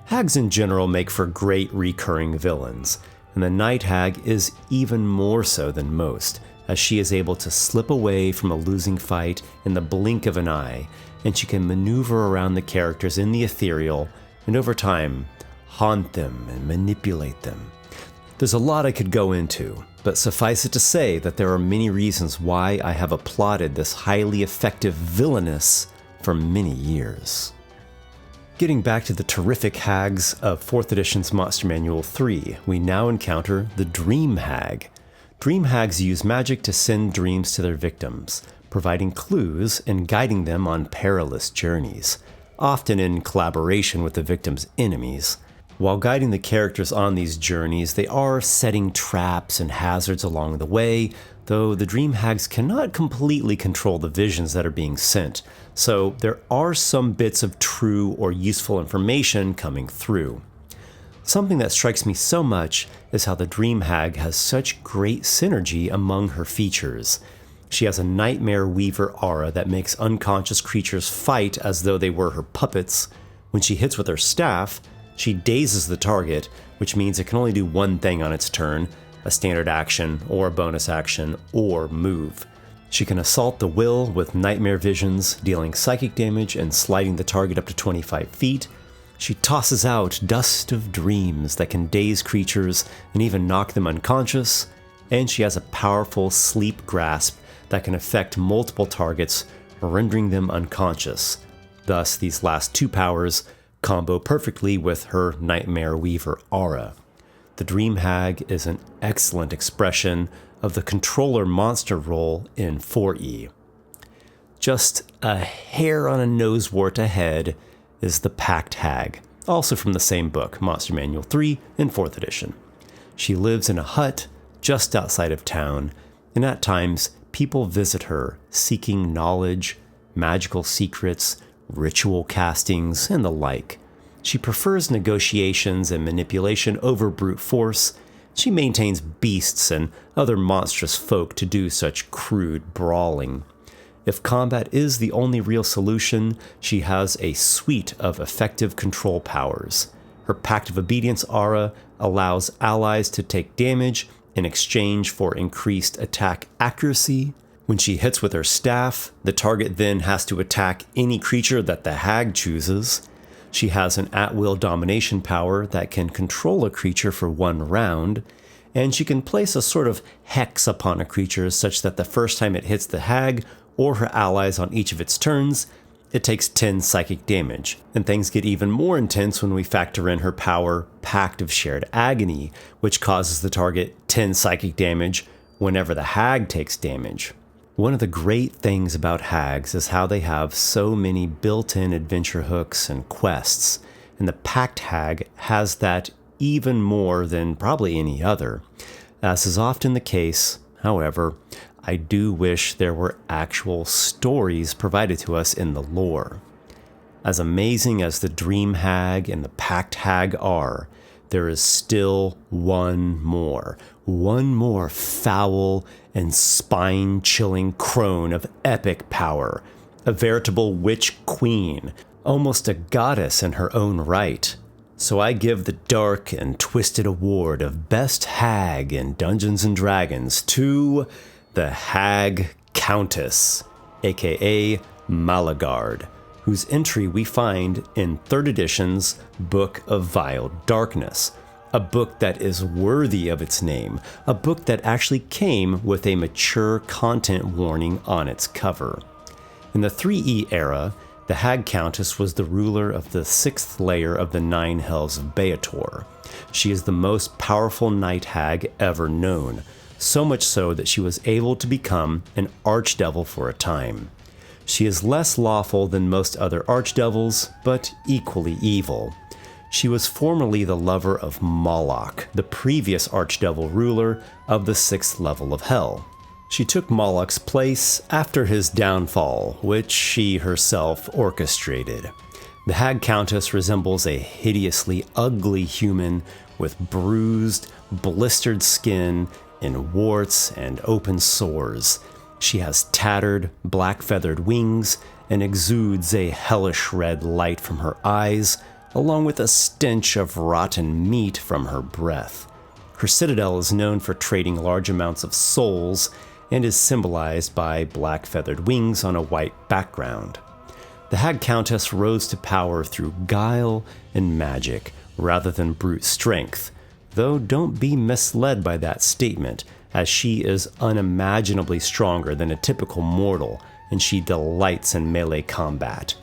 Hags in general make for great recurring villains, and the Night Hag is even more so than most, as she is able to slip away from a losing fight in the blink of an eye, and she can maneuver around the characters in the ethereal, and over time, haunt them and manipulate them. There's a lot I could go into, but suffice it to say that there are many reasons why I have applauded this highly effective villainess for many years. Getting back to the terrific hags of 4th edition's Monster Manual 3, we now encounter the Dream Hag. Dream Hags use magic to send dreams to their victims, providing clues and guiding them on perilous journeys, often in collaboration with the victim's enemies. While guiding the characters on these journeys, they are setting traps and hazards along the way, though the Dream Hags cannot completely control the visions that are being sent, so there are some bits of true or useful information coming through. Something that strikes me so much is how the Dream Hag has such great synergy among her features. She has a Nightmare Weaver aura that makes unconscious creatures fight as though they were her puppets. When she hits with her staff, she dazes the target, which means it can only do one thing on its turn, a standard action, or a bonus action, or move. She can assault the will with nightmare visions, dealing psychic damage and sliding the target up to 25 feet. She tosses out dust of dreams that can daze creatures and even knock them unconscious, and she has a powerful sleep grasp that can affect multiple targets, rendering them unconscious. Thus, these last two powers combo perfectly with her Nightmare Weaver aura. The Dream Hag is an excellent expression of the controller monster role in 4E. Just a hair on a nosewort ahead is the Pact Hag, also from the same book, Monster Manual 3 in 4th edition. She lives in a hut just outside of town, and at times people visit her seeking knowledge, magical secrets, ritual castings, and the like. She prefers negotiations and manipulation over brute force. She maintains beasts and other monstrous folk to do such crude brawling. If combat is the only real solution, she has a suite of effective control powers. Her Pact of Obedience aura allows allies to take damage in exchange for increased attack accuracy. When she hits with her staff, the target then has to attack any creature that the hag chooses. She has an at-will domination power that can control a creature for 1 round, and she can place a sort of hex upon a creature such that the first time it hits the hag or her allies on each of its turns, it takes 10 psychic damage. And things get even more intense when we factor in her power, Pact of Shared Agony, which causes the target 10 psychic damage whenever the hag takes damage. One of the great things about hags is how they have so many built-in adventure hooks and quests, and the Pact Hag has that even more than probably any other. As is often the case, however, I do wish there were actual stories provided to us in the lore. As amazing as the Dream Hag and the Pact Hag are, there is still one more foul and spine-chilling crone of epic power, a veritable witch queen, almost a goddess in her own right. So I give the dark and twisted award of Best Hag in Dungeons & Dragons to the Hag Countess, aka Malagard, whose entry we find in 3rd edition's Book of Vile Darkness, a book that is worthy of its name, a book that actually came with a mature content warning on its cover. In the 3E era, the Hag Countess was the ruler of the 6th layer of the 9 Hells of Beator. She is the most powerful night hag ever known, so much so that she was able to become an archdevil for a time. She is less lawful than most other archdevils, but equally evil. She was formerly the lover of Moloch, the previous archdevil ruler of the 6th level of Hell. She took Moloch's place after his downfall, which she herself orchestrated. The Hag Countess resembles a hideously ugly human with bruised, blistered skin and warts and open sores. She has tattered, black-feathered wings and exudes a hellish red light from her eyes, along with a stench of rotten meat from her breath. Her citadel is known for trading large amounts of souls and is symbolized by black-feathered wings on a white background. The Hag Countess rose to power through guile and magic rather than brute strength, though don't be misled by that statement, as she is unimaginably stronger than a typical mortal, and she delights in melee combat.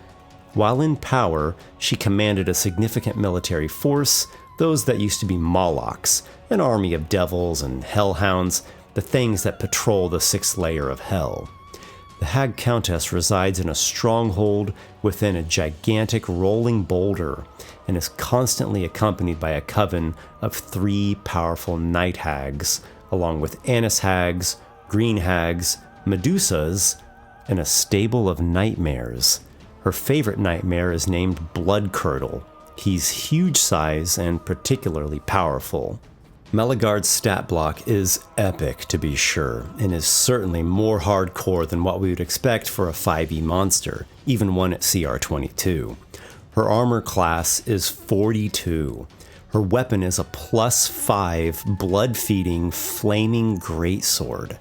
While in power, she commanded a significant military force, those that used to be Molochs, an army of devils and hellhounds, the things that patrol the 6th layer of hell. The Hag Countess resides in a stronghold within a gigantic rolling boulder and is constantly accompanied by a coven of 3 powerful night hags, along with Annis hags, green hags, Medusas, and a stable of nightmares. Her favorite nightmare is named Bloodcurdle. He's huge size and particularly powerful. Meligard's stat block is epic, to be sure, and is certainly more hardcore than what we would expect for a 5e monster, even one at CR 22. Her armor class is 42. Her weapon is a +5 blood-feeding, flaming greatsword.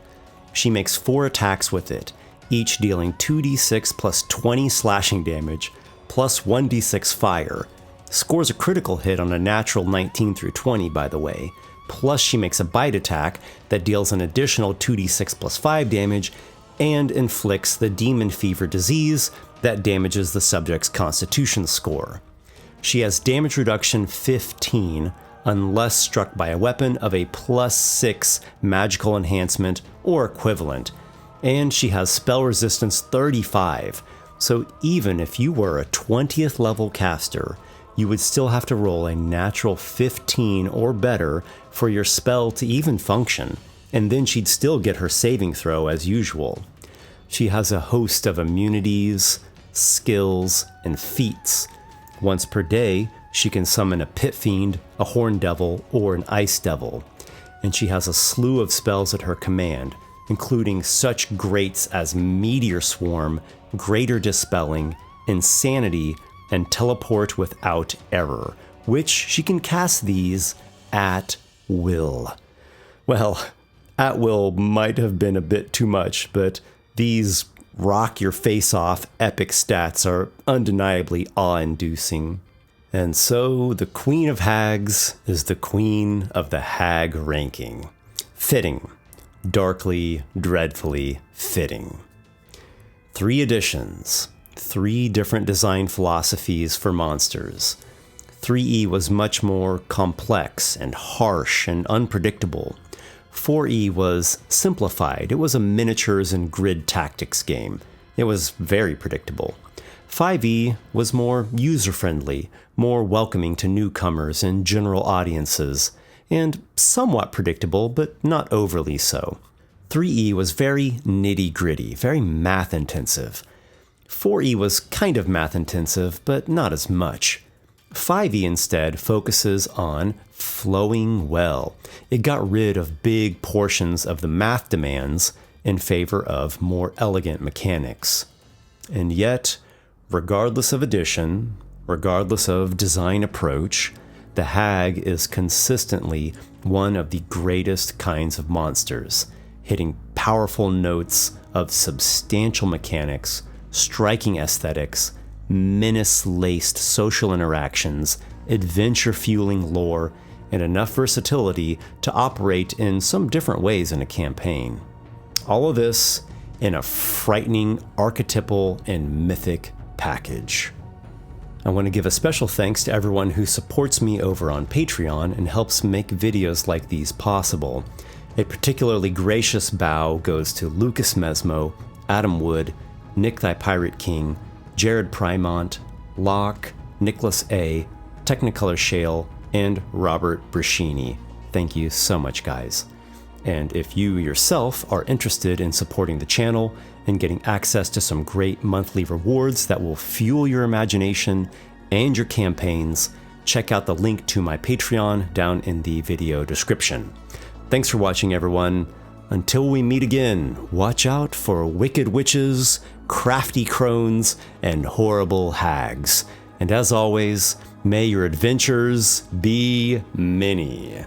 She makes 4 attacks with it, each dealing 2d6 plus 20 slashing damage, plus 1d6 fire. Scores a critical hit on a natural 19 through 20, by the way. Plus she makes a bite attack that deals an additional 2d6 plus 5 damage and inflicts the demon fever disease that damages the subject's constitution score. She has damage reduction 15 unless struck by a weapon of a +6 magical enhancement or equivalent, and she has spell resistance 35, so even if you were a 20th level caster, you would still have to roll a natural 15 or better for your spell to even function, and then she'd still get her saving throw as usual. She has a host of immunities, skills, and feats. Once per day, she can summon a pit fiend, a horn devil, or an ice devil, and she has a slew of spells at her command, including such greats as Meteor Swarm, Greater Dispelling, Insanity, and Teleport Without Error, which she can cast these at will. Well, at will might have been a bit too much, but these rock your face off epic stats are undeniably awe-inducing. And so the Queen of Hags is the Queen of the Hag ranking. Fitting. Darkly, dreadfully fitting. 3 editions. 3 different design philosophies for monsters. 3E was much more complex and harsh and unpredictable. 4E was simplified. It was a miniatures and grid tactics game. It was very predictable. 5E was more user-friendly, more welcoming to newcomers and general audiences, and somewhat predictable, but not overly so. 3E was very nitty-gritty, very math-intensive. 4E was kind of math-intensive, but not as much. 5E instead focuses on flowing well. It got rid of big portions of the math demands in favor of more elegant mechanics. And yet, regardless of edition, regardless of design approach, the Hag is consistently one of the greatest kinds of monsters, hitting powerful notes of substantial mechanics, striking aesthetics, menace-laced social interactions, adventure-fueling lore, and enough versatility to operate in some different ways in a campaign. All of this in a frightening, archetypal, and mythic package. I want to give a special thanks to everyone who supports me over on Patreon and helps make videos like these possible. A particularly gracious bow goes to Lucas Mesmo, Adam Wood, Nick Thy Pirate King, Jared Primont, Locke, Nicholas A., Technicolor Shale, and Robert Brashini. Thank you so much, guys. And if you yourself are interested in supporting the channel and getting access to some great monthly rewards that will fuel your imagination and your campaigns, check out the link to my Patreon down in the video description. Thanks for watching, everyone. Until we meet again, watch out for wicked witches, crafty crones, and horrible hags. And as always, may your adventures be many.